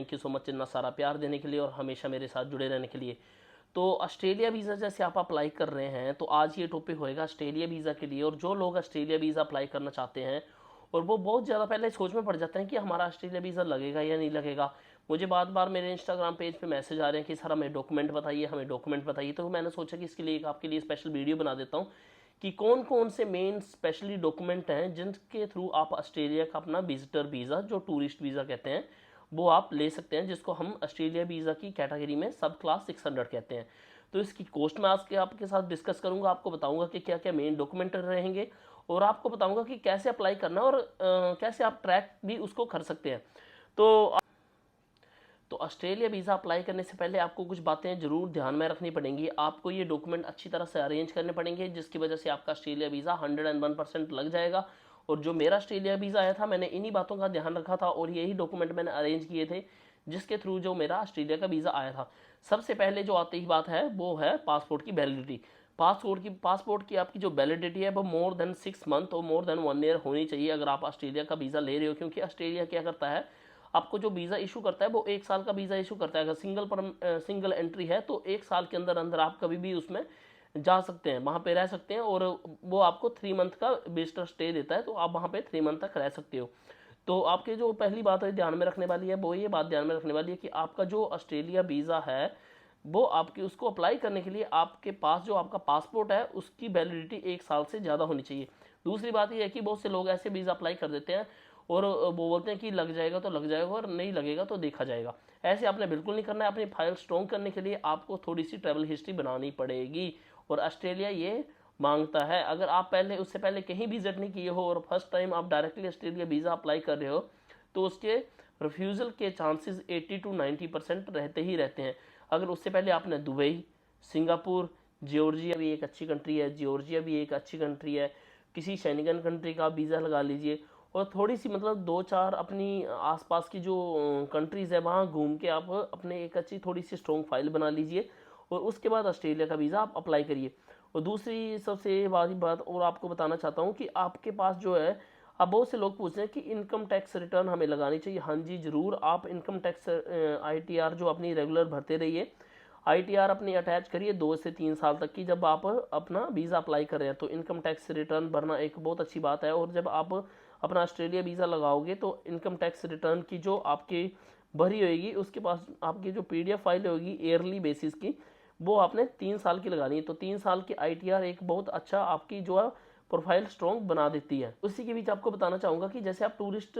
Thank you so much इतना सारा प्यार देने के लिए और हमेशा मेरे साथ जुड़े रहने के लिए। तो ऑस्ट्रेलिया वीज़ा जैसे आप अप्लाई कर रहे हैं, तो आज ये टॉपिक होएगा ऑस्ट्रेलिया वीज़ा के लिए। और जो लोग ऑस्ट्रेलिया वीज़ा अप्लाई करना चाहते हैं और वो बहुत ज़्यादा पहले सोच में पड़ जाते हैं कि हमारा ऑस्ट्रेलिया वीज़ा लगेगा या नहीं लगेगा। मुझे बार बार मेरे इंस्टाग्राम पेज पे मैसेज आ रहे हैं कि सर हमें डॉक्यूमेंट बताइए, हमें डॉक्यूमेंट बताइए। तो मैंने सोचा कि इसके लिए एक आपके लिए स्पेशल वीडियो बना देता हूँ कि कौन कौन से मेन स्पेशली डॉक्यूमेंट हैं जिनके थ्रू आप ऑस्ट्रेलिया का अपना विजिटर वीज़ा, जो टूरिस्ट वीज़ा कहते हैं, वो आप ले सकते हैं, जिसको हम ऑस्ट्रेलिया वीज़ा की कैटेगरी में सब क्लास 600 कहते हैं। तो इसकी कॉस्ट मैं आज के आपके साथ डिस्कस करूंगा, आपको बताऊंगा कि क्या क्या मेन डॉक्यूमेंट रहेंगे और आपको बताऊंगा कि कैसे अप्लाई करना और कैसे आप ट्रैक भी उसको कर सकते हैं। तो ऑस्ट्रेलिया वीज़ा अप्लाई करने से पहले आपको कुछ बातें ज़रूर ध्यान में रखनी पड़ेंगी। आपको ये डॉक्यूमेंट अच्छी तरह से अरेंज करने पड़ेंगे, जिसकी वजह से आपका ऑस्ट्रेलिया वीज़ा 101% लग जाएगा। और जो मेरा ऑस्ट्रेलिया वीज़ा आया था, मैंने इन्हीं बातों का ध्यान रखा था और यही डॉक्यूमेंट मैंने अरेंज किए थे जिसके थ्रू जो मेरा ऑस्ट्रेलिया का वीज़ा आया था। सबसे पहले जो आती ही बात है वो है पासपोर्ट की वैलिडिटी। पासपोर्ट की आपकी जो वैलिडिटी है वो मोर देन 6 मंथ और मोर देन 1 ईयर होनी चाहिए अगर आप ऑस्ट्रेलिया का वीज़ा ले रहे हो। क्योंकि ऑस्ट्रेलिया क्या करता है, आपको जो वीज़ा इशू करता है वो 1 साल का वीज़ा इशू करता है। अगर सिंगल एंट्री है तो 1 साल के अंदर अंदर आप कभी भी उसमें जा सकते हैं, वहाँ पे रह सकते हैं। और वो आपको 3 मंथ का विजिटर स्टे देता है, तो आप वहाँ पे 3 मंथ तक रह सकते हो। तो आपके जो पहली बात है ध्यान में रखने वाली है वो ये बात ध्यान में रखने वाली है कि आपका जो ऑस्ट्रेलिया वीज़ा है वो आपकी उसको अप्लाई करने के लिए आपके पास जो आपका पासपोर्ट है उसकी वैलिडिटी 1 साल से ज़्यादा होनी चाहिए। दूसरी बात ये है कि बहुत से लोग ऐसे वीज़ा अप्लाई कर देते हैं और वो बोलते हैं कि लग जाएगा तो लग जाएगा और नहीं लगेगा तो देखा जाएगा। ऐसे आपने बिल्कुल नहीं करना है। अपनी फाइल स्ट्रॉन्ग करने के लिए आपको थोड़ी सी ट्रैवल हिस्ट्री बनानी पड़ेगी और ऑस्ट्रेलिया ये मांगता है। अगर आप पहले उससे पहले कहीं विजिट नहीं किए हो और फर्स्ट टाइम आप डायरेक्टली ऑस्ट्रेलिया वीज़ा अप्लाई कर रहे हो तो उसके रिफ्यूज़ल के चांसेस 80 to 90% रहते ही रहते हैं। अगर उससे पहले आपने दुबई, सिंगापुर, जॉर्जिया भी एक अच्छी कंट्री है, जॉर्जिया भी एक अच्छी कंट्री है, किसी शेंगन कंट्री का वीज़ा लगा लीजिए और थोड़ी सी मतलब 2-4 अपनी आसपास की जो कंट्रीज़ है वहाँ घूम के आप अपने एक अच्छी थोड़ी सी स्ट्रॉन्ग फाइल बना लीजिए और उसके बाद ऑस्ट्रेलिया का वीज़ा आप अप्लाई करिए। और दूसरी सबसे बड़ी बात और आपको बताना चाहता हूँ कि आपके पास जो है, अब बहुत से लोग पूछते हैं कि इनकम टैक्स रिटर्न हमें लगानी चाहिए। हाँ जी ज़रूर, आप इनकम टैक्स ITR जो अपनी रेगुलर भरते रहिए। ITR अपनी अटैच करिए 2 से 3 साल तक की। जब आप अपना वीज़ा अप्लाई कर रहे हैं तो इनकम टैक्स रिटर्न भरना एक बहुत अच्छी बात है। और जब आप अपना ऑस्ट्रेलिया वीज़ा लगाओगे तो इनकम टैक्स रिटर्न की जो आपकी भरी होगी उसके पास आपकी जो PDF फाइल होगी ईयरली बेसिस की, वो आपने 3 साल की लगानी है। तो 3 साल की ITR एक बहुत अच्छा आपकी जो है प्रोफाइल स्ट्रॉन्ग बना देती है। उसी के बीच आपको बताना चाहूँगा कि जैसे आप टूरिस्ट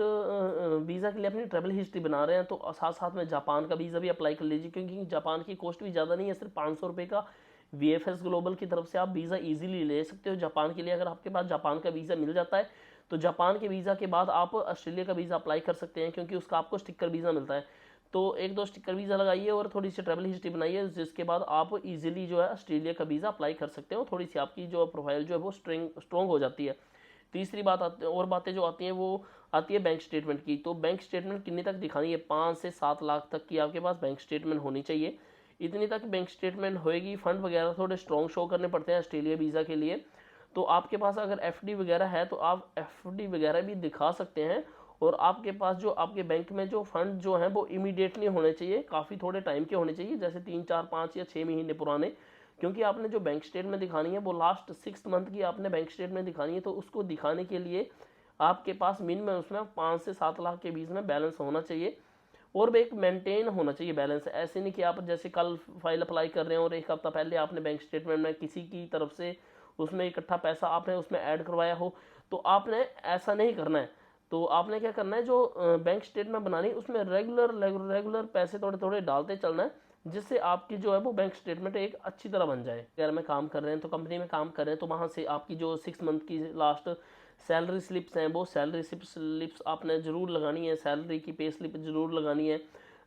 वीज़ा के लिए अपनी ट्रैवल हिस्ट्री बना रहे हैं तो साथ साथ में जापान का वीज़ा भी अप्लाई कर लीजिए। क्योंकि जापान की कॉस्ट भी ज़्यादा नहीं है, सिर्फ 500 रुपये का VFS ग्लोबल की तरफ से आप वीज़ा इजीली ले सकते हो जापान के लिए। अगर आपके पास जापान का वीज़ा मिल जाता है तो जापान के वीज़ा के बाद आप ऑस्ट्रेलिया का वीज़ा अप्लाई कर सकते हैं, क्योंकि उसका आपको स्टिकर वीज़ा मिलता है। तो 1-2 स्टिकर वीज़ा लगाइए और थोड़ी सी ट्रैवल हिस्ट्री बनाइए, जिसके बाद आप इजीली जो है ऑस्ट्रेलिया का वीज़ा अप्लाई कर सकते हो। थोड़ी सी आपकी जो प्रोफाइल जो है वो स्ट्रॉन्ग हो जाती है। तीसरी बात और बातें जो आती हैं वो आती है बैंक स्टेटमेंट की। तो बैंक स्टेटमेंट कितनी तक दिखानी है, 5 से 7 लाख तक की आपके पास बैंक स्टेटमेंट होनी चाहिए। इतनी तक बैंक स्टेटमेंट होएगी। फंड वगैरह थोड़े स्ट्रॉन्ग शो करने पड़ते हैं ऑस्ट्रेलिया वीज़ा के लिए। तो आपके पास अगर FD वगैरह है तो आप FD वगैरह भी दिखा सकते हैं। और आपके पास जो आपके बैंक में जो फंड जो हैं वो इमीडिएटली होने चाहिए, काफ़ी थोड़े टाइम के होने चाहिए, जैसे 3, 4, 5 या 6 महीने पुराने। क्योंकि आपने जो बैंक स्टेटमेंट दिखानी है वो लास्ट 6 मंथ की आपने बैंक स्टेटमेंट दिखानी है। तो उसको दिखाने के लिए आपके पास मिनिमम उसमें 5 से 7 लाख के बीच में बैलेंस होना चाहिए और एक मेंटेन होना चाहिए बैलेंस। ऐसे नहीं कि आप जैसे कल फाइल अप्लाई कर रहे हैं और 1 हफ्ता पहले आपने बैंक स्टेटमेंट में किसी की तरफ से उसमें इकट्ठा पैसा आपने उसमें ऐड करवाया हो, तो आपने ऐसा नहीं करना है। तो आपने क्या करना है, जो बैंक स्टेटमेंट बनानी है उसमें रेगुलर पैसे थोड़े थोड़े डालते चलना है, जिससे आपकी जो है वो बैंक स्टेटमेंट एक अच्छी तरह बन जाए। अगर में काम कर रहे हैं तो कंपनी में काम कर रहे हैं तो वहाँ से आपकी जो 6 मंथ की लास्ट सैलरी स्लिप्स हैं वो सैलरी स्लिप्स आपने ज़रूर लगानी है। सैलरी की पे स्लिप ज़रूर लगानी है।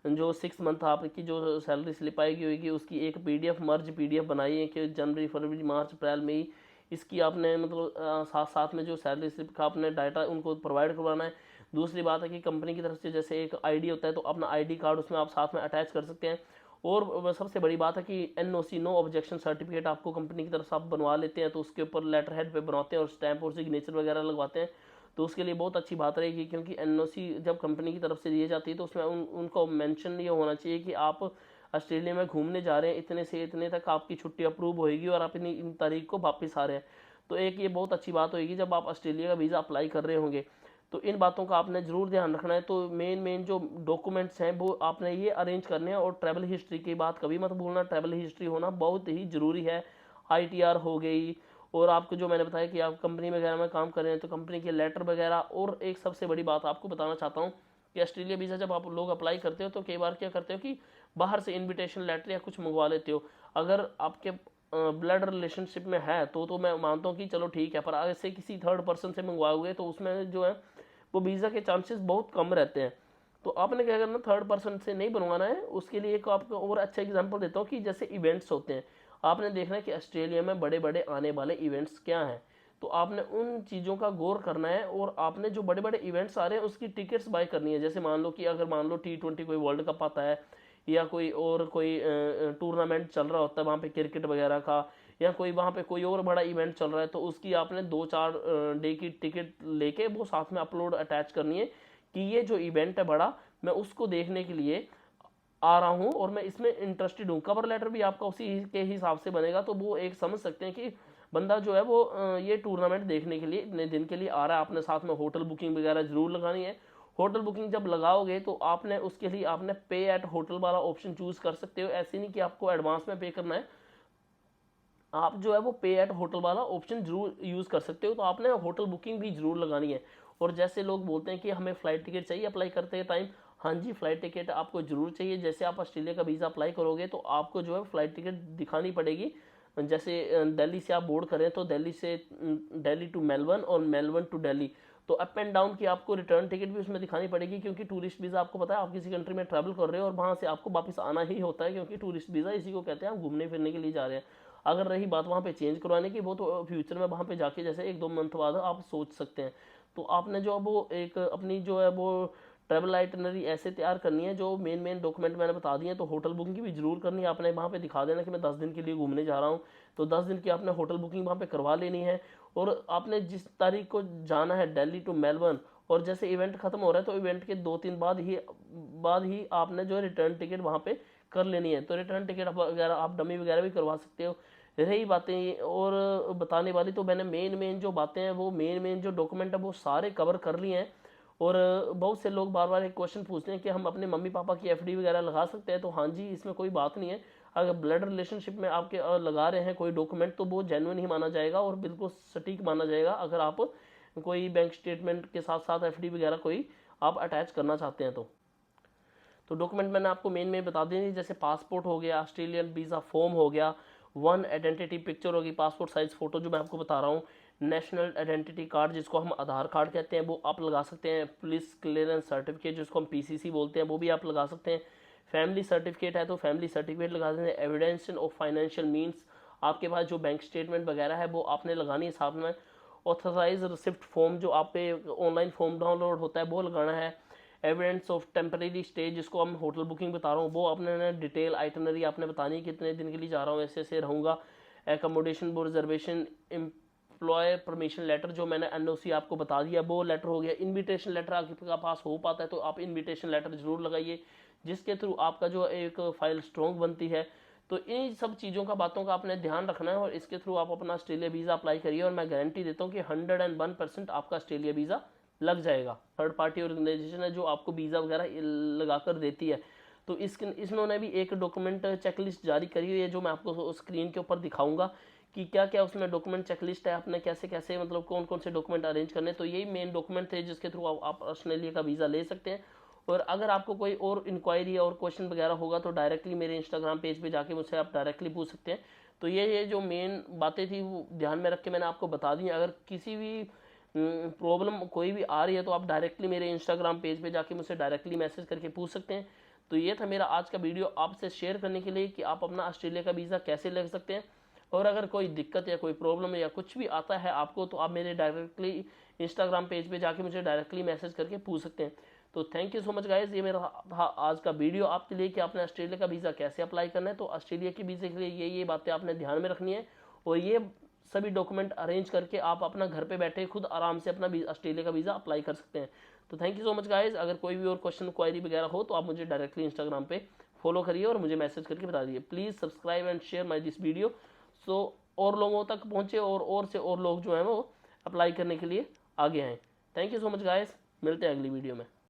जो 6 मंथ आपकी जो सैलरी स्लिप आएगी होगी उसकी एक PDF बनाइए कि जनवरी, फरवरी, मार्च, अप्रैल, मई, इसकी आपने मतलब साथ साथ में जो सैलरी स्लिप का आपने डाटा उनको प्रोवाइड करवाना है। दूसरी बात है कि कंपनी की तरफ से जैसे एक ID होता है तो अपना ID कार्ड उसमें आप साथ में अटैच कर सकते हैं। और सबसे बड़ी बात है कि NOC, नो ऑब्जेक्शन सर्टिफिकेट, आपको कंपनी की तरफ से आप बनवा लेते हैं तो उसके ऊपर लेटर हेड पे बनवाते हैं और स्टैंप और सिग्नेचर वगैरह लगवाते हैं। तो उसके लिए बहुत अच्छी बात रहेगी, क्योंकि एनओसी जब कंपनी की तरफ से दी जाती है तो उसमें उनको मेंशन ये होना चाहिए कि आप ऑस्ट्रेलिया में घूमने जा रहे हैं, इतने से इतने तक आपकी छुट्टी अप्रूव होएगी और आप इन तारीख को वापस आ रहे हैं। तो एक ये बहुत अच्छी बात होगी जब आप ऑस्ट्रेलिया का वीज़ा अप्लाई कर रहे होंगे। तो इन बातों का आपने ज़रूर ध्यान रखना है। तो मेन जो डॉक्यूमेंट्स हैं वो आपने ये अरेंज करने हैं, और ट्रैवल हिस्ट्री की बात कभी मत भूलना, ट्रैवल हिस्ट्री होना बहुत ही ज़रूरी है। आईटीआर हो गई, और आपको जो मैंने बताया कि आप कंपनी वगैरह में काम कर रहे हैं तो कंपनी के लेटर वगैरह। और एक सबसे बड़ी बात आपको बताना चाहता हूँ कि ऑस्ट्रेलिया वीज़ा जब आप लोग अप्लाई करते हो तो कई बार क्या करते हो कि बाहर से इन्विटेशन लेटर या कुछ मंगवा लेते हो। अगर आपके ब्लड रिलेशनशिप में है तो मैं मानता हूँ कि चलो ठीक है, पर ऐसे किसी थर्ड पर्सन से मंगवाओगे तो उसमें जो है वो वीज़ा के चांसेस बहुत कम रहते हैं। तो आपने क्या करना, थर्ड पर्सन से नहीं बनवाना है। उसके लिए एक आपको और अच्छा एग्जांपल देता हूँ कि जैसे इवेंट्स होते हैं, आपने देखना है कि ऑस्ट्रेलिया में बड़े बड़े आने वाले इवेंट्स क्या हैं। तो आपने उन चीज़ों का गौर करना है, और आपने जो बड़े बड़े इवेंट्स आ रहे हैं उसकी टिकट्स बाय करनी है। जैसे मान लो कि अगर मान लो T20 कोई वर्ल्ड कप आता है, या कोई और कोई टूर्नामेंट चल रहा होता है वहाँ पे क्रिकेट वगैरह का, या कोई वहाँ पे कोई और बड़ा इवेंट चल रहा है, तो उसकी आपने 2-4 डे की टिकट लेके वो साथ में अपलोड अटैच करनी है कि ये जो इवेंट है बड़ा, मैं उसको देखने के लिए आ रहा हूँ और मैं इसमें इंटरेस्टेड हूँ। कवर लेटर भी आपका उसी के हिसाब से बनेगा, तो वो एक समझ सकते हैं कि बंदा जो है वो ये टूर्नामेंट देखने के लिए इतने दिन के लिए आ रहा है। आपने साथ में होटल बुकिंग वगैरह जरूर लगानी है। होटल बुकिंग जब लगाओगे तो आपने उसके लिए आपने पे एट होटल वाला ऑप्शन चूज कर सकते हो। ऐसे नहीं कि आपको एडवांस में पे करना है, आप जो है वो पे एट होटल वाला ऑप्शन जरूर यूज़ कर सकते हो। तो आपने होटल बुकिंग भी जरूर लगानी है। और जैसे लोग बोलते हैं कि हमें फ़्लाइट टिकट चाहिए अप्लाई करते टाइम, हाँ जी, फ़्लाइट टिकट आपको जरूर चाहिए। जैसे आप ऑस्ट्रेलिया का वीज़ा अप्लाई करोगे तो आपको जो है फ़्लाइट टिकट दिखानी पड़ेगी। जैसे दिल्ली से आप बोर्ड करें तो दिल्ली से दिल्ली टू मेलबर्न और मेलबर्न टू दिल्ली, तो अप एंड डाउन की आपको रिटर्न टिकट भी उसमें दिखानी पड़ेगी, क्योंकि टूरिस्ट वीज़ा आपको पता है आप किसी कंट्री में ट्रैवल कर रहे हो और वहाँ से आपको वापस आना ही होता है, क्योंकि टूरिस्ट वीज़ा इसी को कहते हैं, आप घूमने फिरने के लिए जा रहे हैं। अगर रही बात वहाँ पे चेंज करवाने की, वो तो फ्यूचर में वहाँ पे जाके जैसे 1-2 मंथ बाद आप सोच सकते हैं। तो आपने जो वो एक अपनी जो है वो ट्रैवल आइटनरी ऐसे तैयार करनी है, जो मेन डॉक्यूमेंट मैंने बता दिए। तो होटल बुकिंग की भी जरूर करनी है, आपने वहाँ पे दिखा देना कि मैं 10 दिन के लिए घूमने जा रहा हूँ, तो 10 दिन की आपने होटल बुकिंग वहाँ पे करवा लेनी है। और आपने जिस तारीख को जाना है दिल्ली टू मेलबर्न, और जैसे इवेंट खत्म हो रहा है तो इवेंट के 2-3 बाद ही आपने जो है रिटर्न टिकट वहाँ पे कर लेनी है। तो रिटर्न टिकट वगैरह आप डमी वगैरह भी करवा सकते हो। रही बातें और बताने वाली, तो मैंने मेन जो बातें हैं वो मेन जो डॉक्यूमेंट है वो सारे कवर कर लिए हैं। और बहुत से लोग बार बार एक क्वेश्चन पूछते हैं कि हम अपने मम्मी पापा की एफडी वगैरह लगा सकते हैं। तो हाँ जी, इसमें कोई बात नहीं है। अगर ब्लड रिलेशनशिप में आपके लगा रहे हैं कोई डॉक्यूमेंट तो वो जेन्युइन ही माना जाएगा और बिल्कुल सटीक माना जाएगा। अगर आप कोई बैंक स्टेटमेंट के साथ साथ एफडी वगैरह कोई आप अटैच करना चाहते हैं तो डॉक्यूमेंट मैंने आपको मेन बता दी। जैसे पासपोर्ट हो गया, ऑस्ट्रेलियन वीज़ा फॉर्म हो गया, वन आइडेंटिटी पिक्चर होगी, पासपोर्ट साइज फ़ोटो जो मैं आपको बता रहा हूँ, नेशनल आइडेंटिटी कार्ड जिसको हम आधार कार्ड कहते हैं वो आप लगा सकते हैं, पुलिस क्लियरेंस सर्टिफिकेट जिसको हम पीसीसी बोलते हैं वो भी आप लगा सकते हैं, फैमिली सर्टिफिकेट है तो फैमिली सर्टिफिकेट लगा सकते हैं, एविडेंस ऑफ फाइनेंशियल मीन्स, आपके पास जो बैंक स्टेटमेंट वगैरह है वो आपने लगानी है साथ में, ऑथराइज रिसिप्ट फॉर्म जो आप पे ऑनलाइन फॉर्म डाउनलोड होता है वो लगाना है, एविडेंस ऑफ टेम्परेरी स्टे जिसको हम होटल बुकिंग बता रहा हूँ वो आपने डिटेल आइटनरी आपने बतानी है कितने दिन के लिए जा रहा हूँ, ऐसे रहूँगा, एकोमोडेशन वो रिजर्वेशन, एम्प्लॉय परमिशन लेटर जो मैंने एनओसी आपको बता दिया वो लेटर हो गया, इन्विटेशन लेटर आपके पास हो पाता है तो आप इन्विटेशन लेटर जरूर लगाइए जिसके थ्रू आपका जो एक फाइल स्ट्रॉन्ग बनती है। तो इन सब चीज़ों का बातों का आपने ध्यान रखना है और इसके थ्रू आप अपना ऑस्ट्रेलिया वीज़ा अप्लाई करिए और मैं गारंटी देता हूँ कि 101% आपका ऑस्ट्रेलिया वीज़ा लग जाएगा। थर्ड पार्टी ऑर्गेनाइजेशन है जो आपको वीज़ा वगैरह लगा कर देती है। तो इन्होंने भी एक डॉक्यूमेंट चेकलिस्ट जारी करी हुई है जो मैं आपको स्क्रीन के ऊपर दिखाऊंगा कि क्या क्या उसमें डॉक्यूमेंट चेकलिस्ट है, आपने कैसे कैसे मतलब कौन कौन से डॉक्यूमेंट अरेंज करने। तो यही मेन डॉक्यूमेंट थे जिसके थ्रू आप ऑस्ट्रेलिया का वीज़ा ले सकते हैं। और अगर आपको कोई और इंक्वायरी और क्वेश्चन वगैरह होगा तो डायरेक्टली मेरे इंस्टाग्राम पेज पे जाके मुझसे आप डायरेक्टली पूछ सकते हैं। तो ये जो मेन बातें थी वो ध्यान में रख के मैंने आपको बता दी। अगर किसी भी प्रॉब्लम कोई भी आ रही है तो आप डायरेक्टली मेरे इंस्टाग्राम पेज पे जाके मुझसे डायरेक्टली मैसेज करके पूछ सकते हैं। तो ये था मेरा आज का वीडियो आपसे शेयर करने के लिए कि आप अपना ऑस्ट्रेलिया का वीज़ा कैसे ले सकते हैं। और अगर कोई दिक्कत या कोई प्रॉब्लम या कुछ भी आता है आपको तो आप मेरे डायरेक्टली इंस्टाग्राम पेज पे जाके मुझे डायरेक्टली मैसेज करके पूछ सकते हैं। तो thank you so much guys, ये मेरा था आज का वीडियो आपके लिए कि आपने ऑस्ट्रेलिया का वीज़ा कैसे अप्लाई करना है। तो ऑस्ट्रेलिया के वीज़े के लिए ये बातें आपने ध्यान में रखनी है और ये सभी डॉक्यूमेंट अरेंज करके आप अपना घर पे बैठे खुद आराम से अपना ऑस्ट्रेलिया का वीज़ा अप्लाई कर सकते हैं। तो thank you so much guys. अगर कोई भी और क्वेश्चन क्वायरी वगैरह हो तो आप मुझे डायरेक्टली इंस्टाग्राम पे फॉलो करिए और मुझे मैसेज करके बता दीजिए। Please subscribe and share my this video so और लोगों तक पहुँचे और से और लोग जो हैं वो अप्लाई करने के लिए आगे आएँ। Thank you so much guys, मिलते हैं अगली वीडियो में।